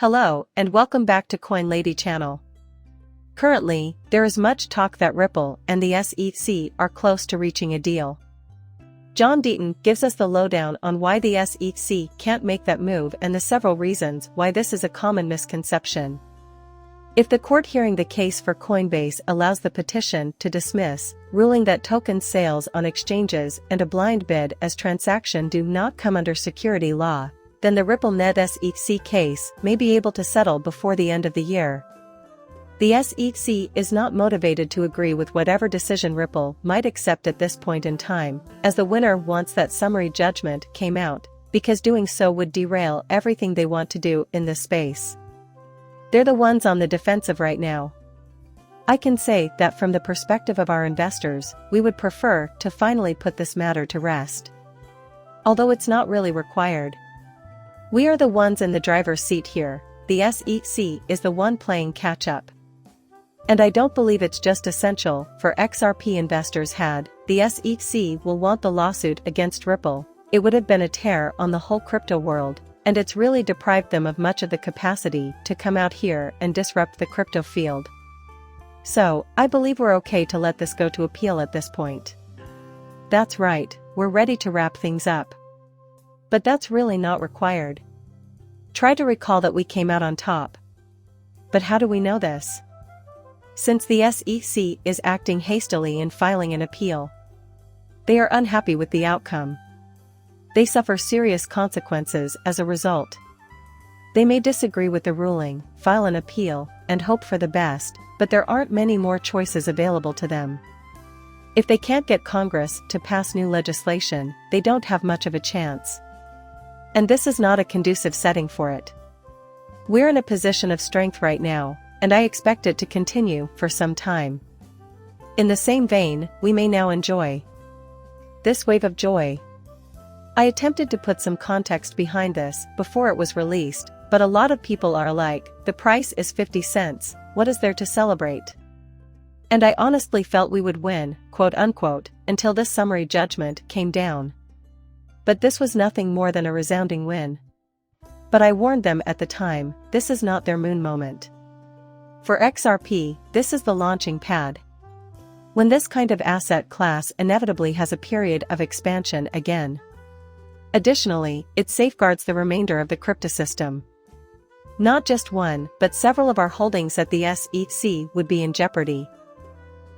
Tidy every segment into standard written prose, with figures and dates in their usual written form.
Hello, and welcome back to Coin Lady channel. Currently, there is much talk that Ripple and the SEC are close to reaching a deal. John Deaton gives us the lowdown on why the SEC can't make that move and the several reasons why this is a common misconception. If the court hearing the case for Coinbase allows the petition to dismiss, ruling that token sales on exchanges and a blind bid as transaction do not come under security law, then the Ripple Net SEC case may be able to settle before the end of the year. The SEC is not motivated to agree with whatever decision Ripple might accept at this point in time, as the winner wants that summary judgment came out, because doing so would derail everything they want to do in this space. They're the ones on the defensive right now. I can say that from the perspective of our investors, we would prefer to finally put this matter to rest. Although it's not really required. We are the ones in the driver's seat here, the SEC is the one playing catch-up. And I don't believe it's just essential for XRP investors had the SEC will want the lawsuit against Ripple. It would have been a tear on the whole crypto world, and it's really deprived them of much of the capacity to come out here and disrupt the crypto field. So, I believe we're okay to let this go to appeal at this point. That's right, we're ready to wrap things up. But that's really not required. Try to recall that we came out on top. But how do we know this? Since the SEC is acting hastily in filing an appeal. They are unhappy with the outcome. They suffer serious consequences as a result. They may disagree with the ruling, file an appeal, and hope for the best, but there aren't many more choices available to them. If they can't get Congress to pass new legislation, they don't have much of a chance. And this is not a conducive setting for it. We're in a position of strength right now, and I expect it to continue for some time. In the same vein, we may now enjoy this wave of joy. I attempted to put some context behind this before it was released, but a lot of people are like, the price is 50 cents, what is there to celebrate? And I honestly felt we would win, quote unquote, until this summary judgment came down. But this was nothing more than a resounding win. But I warned them at the time, this is not their moon moment. For XRP, this is the launching pad. When this kind of asset class inevitably has a period of expansion again. Additionally, it safeguards the remainder of the crypto system. Not just one, but several of our holdings at the SEC would be in jeopardy.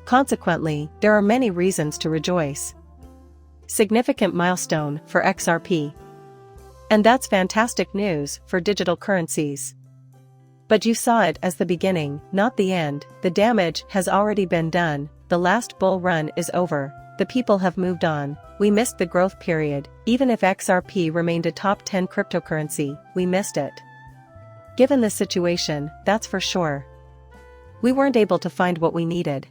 Consequently, there are many reasons to rejoice. Significant milestone for XRP. And that's fantastic news for digital currencies. But you saw it as the beginning, not the end. The damage has already been done, the last bull run is over, the people have moved on, we missed the growth period. Even if XRP remained a top 10 cryptocurrency, we missed it. Given the situation, that's for sure. We weren't able to find what we needed.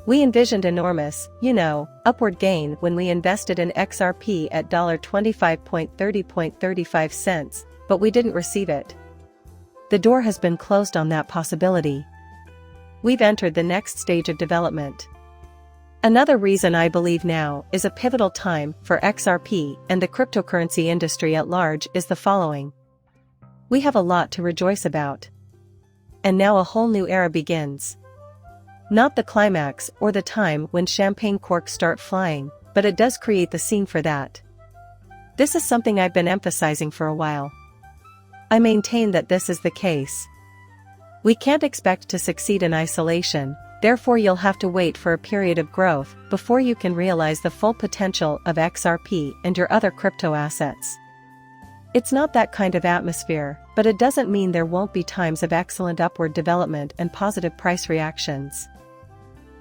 We envisioned enormous, upward gain when we invested in XRP at $25.30.35, but we didn't receive it. The door has been closed on that possibility. We've entered the next stage of development. Another reason I believe now is a pivotal time for XRP and the cryptocurrency industry at large is the following. We have a lot to rejoice about. And now a whole new era begins. Not the climax or the time when champagne corks start flying, but it does create the scene for that. This is something I've been emphasizing for a while. I maintain that this is the case. We can't expect to succeed in isolation, therefore you'll have to wait for a period of growth before you can realize the full potential of XRP and your other crypto assets. It's not that kind of atmosphere, but it doesn't mean there won't be times of excellent upward development and positive price reactions.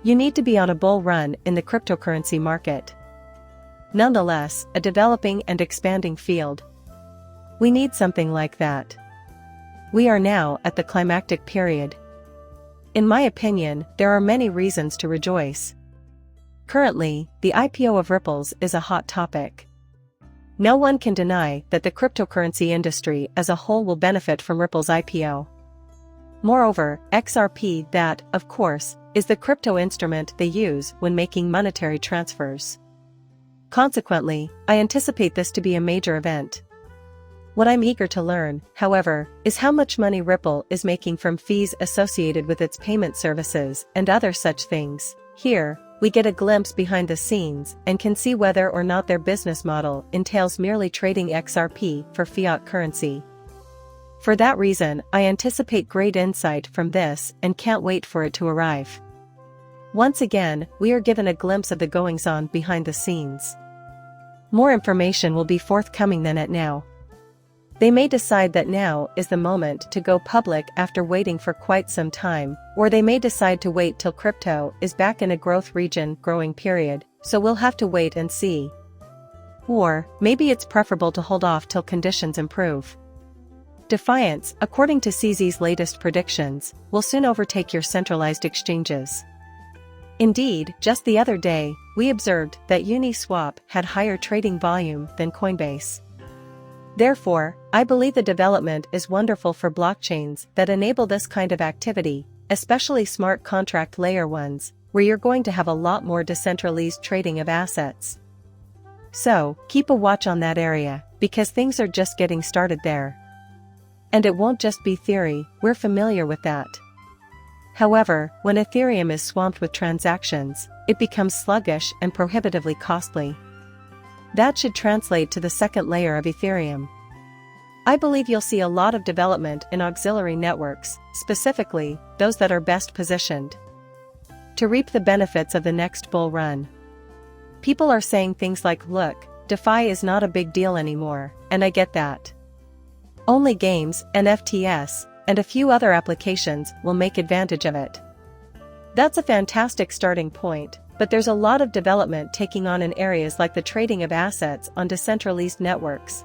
You need to be on a bull run in the cryptocurrency market. Nonetheless, a developing and expanding field. We need something like that. We are now at the climactic period. In my opinion, there are many reasons to rejoice. Currently, the IPO of Ripples is a hot topic. No one can deny that the cryptocurrency industry as a whole will benefit from Ripple's IPO. Moreover, XRP, that, of course, is the crypto instrument they use when making monetary transfers. Consequently, I anticipate this to be a major event. What I'm eager to learn, however, is how much money Ripple is making from fees associated with its payment services and other such things. Here, we get a glimpse behind the scenes and can see whether or not their business model entails merely trading XRP for fiat currency. For that reason, I anticipate great insight from this and can't wait for it to arrive. Once again, we are given a glimpse of the goings-on behind the scenes. More information will be forthcoming than at now. They may decide that now is the moment to go public after waiting for quite some time, or they may decide to wait till crypto is back in a growth region growing period, so we'll have to wait and see. Or, maybe it's preferable to hold off till conditions improve. Defiance, according to CZ's latest predictions, will soon overtake your centralized exchanges. Indeed, just the other day, we observed that Uniswap had higher trading volume than Coinbase. Therefore, I believe the development is wonderful for blockchains that enable this kind of activity, especially smart contract layer ones, where you're going to have a lot more decentralized trading of assets. So, keep a watch on that area, because things are just getting started there. And it won't just be theory, we're familiar with that. However, when Ethereum is swamped with transactions, it becomes sluggish and prohibitively costly. That should translate to the second layer of Ethereum. I believe you'll see a lot of development in auxiliary networks, specifically, those that are best positioned to reap the benefits of the next bull run. People are saying things like, look, DeFi is not a big deal anymore, and I get that. Only games, NFTs, and a few other applications will make advantage of it. That's a fantastic starting point, but there's a lot of development taking on in areas like the trading of assets on decentralized networks.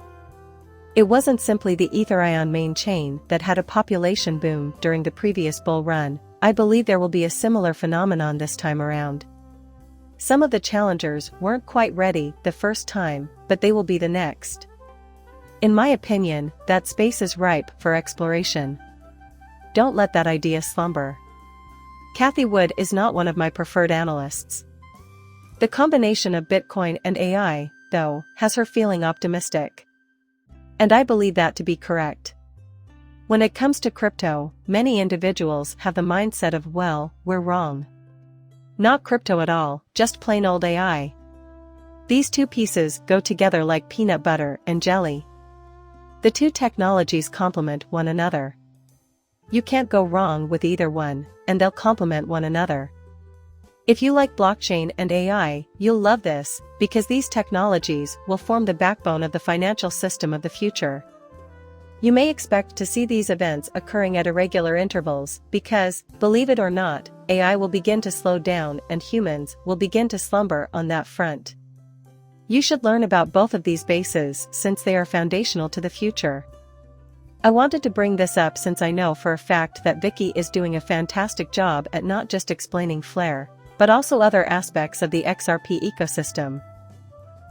It wasn't simply the Ethereum main chain that had a population boom during the previous bull run. I believe there will be a similar phenomenon this time around. Some of the challengers weren't quite ready the first time, but they will be the next. In my opinion, that space is ripe for exploration. Don't let that idea slumber. Cathie Wood is not one of my preferred analysts. The combination of Bitcoin and AI, though, has her feeling optimistic. And I believe that to be correct. When it comes to crypto, many individuals have the mindset of, well, we're wrong. Not crypto at all, just plain old AI. These two pieces go together like peanut butter and jelly. The two technologies complement one another. You can't go wrong with either one, and they'll complement one another. If you like blockchain and AI, you'll love this, because these technologies will form the backbone of the financial system of the future. You may expect to see these events occurring at irregular intervals, because, believe it or not, AI will begin to slow down and humans will begin to slumber on that front. You should learn about both of these bases since they are foundational to the future. I wanted to bring this up since I know for a fact that Vicky is doing a fantastic job at not just explaining Flare, but also other aspects of the XRP ecosystem.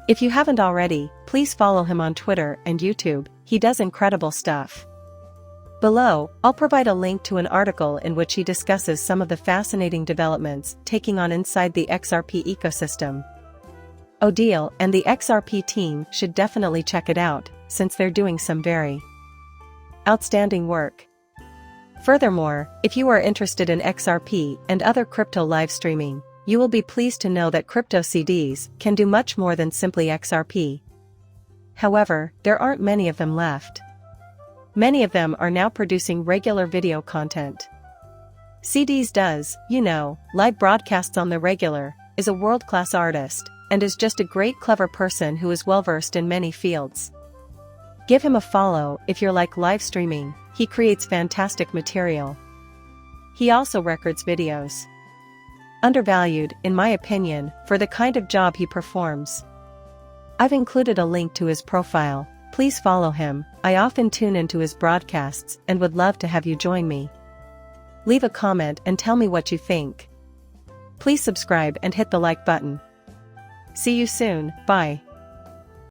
If you haven't already, please follow him on Twitter and YouTube, he does incredible stuff. Below, I'll provide a link to an article in which he discusses some of the fascinating developments taking on inside the XRP ecosystem. Odile and the XRP team should definitely check it out, since they're doing some very outstanding work. Furthermore, if you are interested in XRP and other crypto live streaming, you will be pleased to know that crypto CDs can do much more than simply XRP. However, there aren't many of them left. Many of them are now producing regular video content. CDs does, live broadcasts on the regular, is a world-class artist, and is just a great clever person who is well-versed in many fields. Give him a follow if you're like live streaming, he creates fantastic material. He also records videos. Undervalued, in my opinion, for the kind of job he performs. I've included a link to his profile, please follow him. I often tune into his broadcasts and would love to have you join me. Leave a comment and tell me what you think. Please subscribe and hit the like button. See you soon, bye.